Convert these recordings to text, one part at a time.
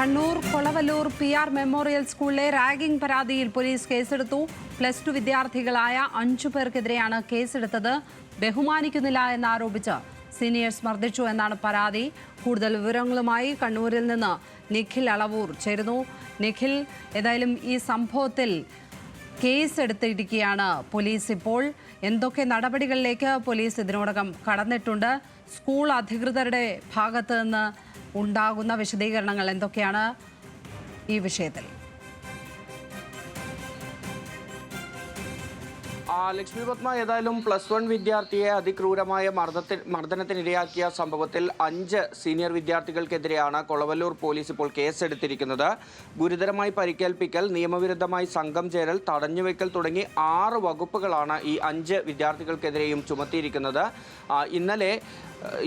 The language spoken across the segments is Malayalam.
കണ്ണൂർ കൊളവല്ലൂർ PR മെമ്മോറിയൽ സ്കൂളിലെ റാഗിംഗ് പരാതിയിൽ പോലീസ് കേസെടുത്തു. +2 വിദ്യാർത്ഥികളായ 5 പേർക്കെതിരെയാണ് കേസെടുത്തത്. ബഹുമാനിക്കുന്നില്ല എന്നാരോപിച്ച് സീനിയേഴ്സ് മർദ്ദിച്ചു എന്നാണ് പരാതി. കൂടുതൽ വിവരങ്ങളുമായി കണ്ണൂരിൽ നിന്ന് നിഖിൽ അളവൂർ ചേരുന്നു. നിഖിൽ, ഏതായാലും ഈ സംഭവത്തിൽ കേസെടുത്തിരിക്കുകയാണ് പോലീസ്. ഇപ്പോൾ എന്തൊക്കെ നടപടികളിലേക്ക് പോലീസ് ഇതിനോടകം കടന്നിട്ടുണ്ട്? സ്കൂൾ അധികൃതരുടെ ഭാഗത്ത് നിന്ന് ഉണ്ടാകുന്ന വിശദീകരണങ്ങൾ എന്തൊക്കെയാണ് ഈ വിഷയത്തിൽ? ലക്ഷ്മി പത്മ, ഏതായാലും +1 വിദ്യാർത്ഥിയെ അതിക്രൂരമായ മർദ്ദനത്തിനിരയാക്കിയ സംഭവത്തിൽ 5 സീനിയർ വിദ്യാർത്ഥികൾക്കെതിരെയാണ് കൊളവല്ലൂർ പോലീസ് ഇപ്പോൾ കേസെടുത്തിരിക്കുന്നത്. ഗുരുതരമായി പരിക്കേൽപ്പിക്കൽ, നിയമവിരുദ്ധമായി സംഘം ചേരൽ, തടഞ്ഞുവെക്കൽ തുടങ്ങി 6 വകുപ്പുകളാണ് ഈ 5 വിദ്യാർത്ഥികൾക്കെതിരെയും ചുമത്തിയിരിക്കുന്നത്. ഇന്നലെ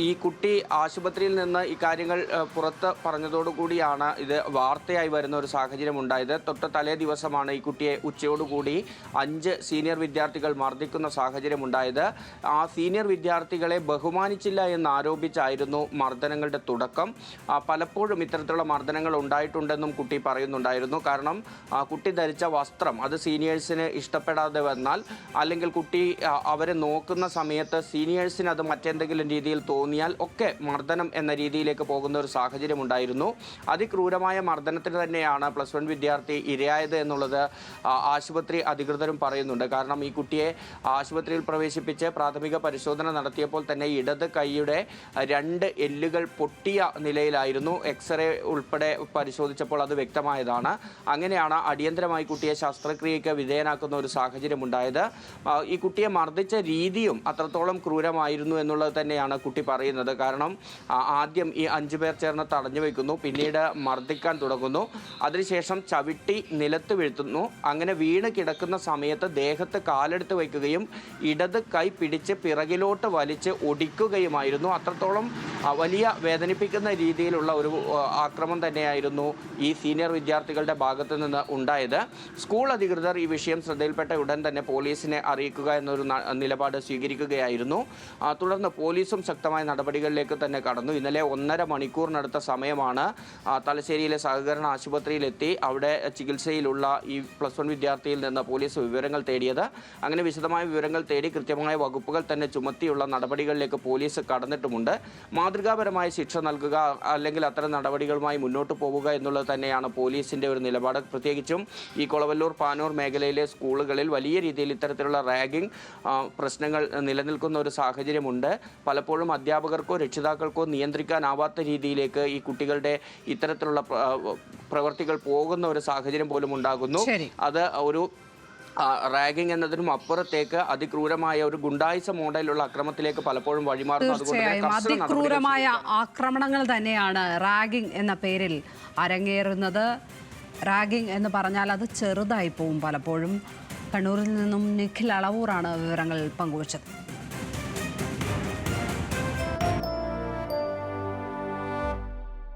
ഈ കുട്ടി ആശുപത്രിയിൽ നിന്ന് ഇക്കാര്യങ്ങൾ പുറത്ത് പറഞ്ഞതോടുകൂടിയാണ് ഇത് വാർത്തയായി വരുന്ന ഒരു സാഹചര്യം ഉണ്ടായത്. തൊട്ട് തലേ ദിവസമാണ് ഈ കുട്ടിയെ ഉച്ചയോടുകൂടി 5 സീനിയർ വിദ്യാർത്ഥികൾ മർദ്ദിക്കുന്ന സാഹചര്യം ഉണ്ടായത്. ആ സീനിയർ വിദ്യാർത്ഥികളെ ബഹുമാനിച്ചില്ല എന്നാരോപിച്ചായിരുന്നു മർദ്ദനങ്ങളുടെ തുടക്കം. പലപ്പോഴും ഇത്തരത്തിലുള്ള മർദ്ദനങ്ങൾ ഉണ്ടായിട്ടുണ്ടെന്നും കുട്ടി പറയുന്നുണ്ടായിരുന്നു. കാരണം കുട്ടി ധരിച്ച വസ്ത്രം അത് സീനിയേഴ്സിന് ഇഷ്ടപ്പെടാതെ വന്നാൽ, അല്ലെങ്കിൽ കുട്ടി അവരെ നോക്കുന്ന സമയത്ത് സീനിയേഴ്സിന് അത് മറ്റെന്തെങ്കിലും രീതിയിൽ തോന്നിയാൽ ഒക്കെ മർദ്ദനം എന്ന രീതിയിലേക്ക് പോകുന്ന ഒരു സാഹചര്യം ഉണ്ടായിരുന്നു. അതിക്രൂരമായ മർദ്ദനത്തിന് തന്നെയാണ് +1 വിദ്യാർത്ഥി ഇരയായത് എന്നുള്ളത് ആശുപത്രി അധികൃതരും പറയുന്നുണ്ട്. കാരണം ഈ കുട്ടിയെ ആശുപത്രിയിൽ പ്രവേശിപ്പിച്ച് പ്രാഥമിക പരിശോധന നടത്തിയപ്പോൾ തന്നെ ഇടത് കൈയുടെ 2 എല്ലുകൾ പൊട്ടിയ നിലയിലായിരുന്നു. എക്സ്റേ ഉൾപ്പെടെ പരിശോധിച്ചപ്പോൾ അത് വ്യക്തമായതാണ്. അങ്ങനെയാണ് അടിയന്തരമായി കുട്ടിയെ ശസ്ത്രക്രിയയ്ക്ക് വിധേയനാക്കുന്ന ഒരു സാഹചര്യം ഉണ്ടായത്. ഈ കുട്ടിയെ മർദ്ദിച്ച രീതിയും അത്രത്തോളം ക്രൂരമായിരുന്നു എന്നുള്ളത് തന്നെയാണ് കുട്ടി പറയുന്നത്. കാരണം ആദ്യം ഈ 5 പേർ ചേർന്ന് തടഞ്ഞു വയ്ക്കുന്നു, പിന്നീട് മർദ്ദിക്കാൻ തുടങ്ങുന്നു, അതിനുശേഷം ചവിട്ടി നിലത്ത് വീഴ്ത്തുന്നു. അങ്ങനെ വീണ് കിടക്കുന്ന സമയത്ത് ദേഹത്ത് കാലെടുത്ത് വയ്ക്കുകയും ഇടത് കൈ പിടിച്ച് പിറകിലോട്ട് വലിച്ച് ഒടിക്കുകയുമായിരുന്നു. അത്രത്തോളം വലിയ വേദനിപ്പിക്കുന്ന രീതിയിലുള്ള ഒരു ആക്രമണം തന്നെയായിരുന്നു ഈ സീനിയർ വിദ്യാർത്ഥികളുടെ ഭാഗത്ത് നിന്ന് ഉണ്ടായത്. സ്കൂൾ അധികൃതർ ഈ വിഷയം ശ്രദ്ധയിൽപ്പെട്ട ഉടൻ തന്നെ പോലീസിനെ അറിയിക്കുക എന്നൊരു നിലപാട് സ്വീകരിക്കുകയായിരുന്നു. തുടർന്ന് പോലീസും ശക്തമായ നടപടികളിലേക്ക് തന്നെ കടന്നു. ഇന്നലെ 1.5 മണിക്കൂറിനടുത്ത സമയമാണ് തലശ്ശേരിയിലെ സഹകരണ ആശുപത്രിയിലെത്തി അവിടെ ചികിത്സയിലുള്ള ഈ +1 വിദ്യാർത്ഥിയിൽ നിന്ന് പോലീസ് വിവരങ്ങൾ തേടിയത്. അങ്ങനെ വിശദമായ വിവരങ്ങൾ തേടി കൃത്യമായ വകുപ്പുകൾ തന്നെ ചുമത്തിയുള്ള നടപടികളിലേക്ക് പോലീസ് കടന്നിട്ടുമുണ്ട്. മാതൃകാപരമായ ശിക്ഷ നൽകുക, അല്ലെങ്കിൽ അത്തരം നടപടികളുമായി മുന്നോട്ട് പോവുക എന്നുള്ളത് തന്നെയാണ് പോലീസിൻ്റെ ഒരു നിലപാട്. പ്രത്യേകിച്ചും ഈ കൊളവല്ലൂർ പാനൂർ മേഖലയിലെ സ്കൂളുകളിൽ വലിയ രീതിയിൽ ഇത്തരത്തിലുള്ള റാഗിംഗ് പ്രശ്നങ്ങൾ നിലനിൽക്കുന്ന ഒരു സാഹചര്യമുണ്ട്. പലപ്പോഴും അധ്യാപകർക്കോ രക്ഷിതാക്കൾക്കോ നിയന്ത്രിക്കാനാവാത്ത രീതിയിലേക്ക് ഈ കുട്ടികളുടെ ഇത്തരത്തിലുള്ള പ്രവർത്തികൾ പോകുന്ന ഒരു സാഹചര്യം പോലും ഉണ്ടാകുന്നു. അത് ഒരു റാഗിംഗ് എന്നതിനും അപ്പുറത്തേക്ക് അതിക്രൂരമായ ഒരു ഗുണ്ടായിസ മോഡലുള്ള അക്രമത്തിലേക്ക് പലപ്പോഴും വഴിമാറുന്നു. അതിക്രൂരമായ ആക്രമണങ്ങൾ തന്നെയാണ് റാഗിംഗ് എന്ന പേരിൽ അരങ്ങേറുന്നത്. റാഗിംഗ് എന്ന് പറഞ്ഞാൽ അത് ചെറുതായി പോവും പലപ്പോഴും. കണ്ണൂരിൽ നിന്നും നിഖിൽ അളവൂറാണ് വിവരങ്ങൾ പങ്കുവച്ചത്.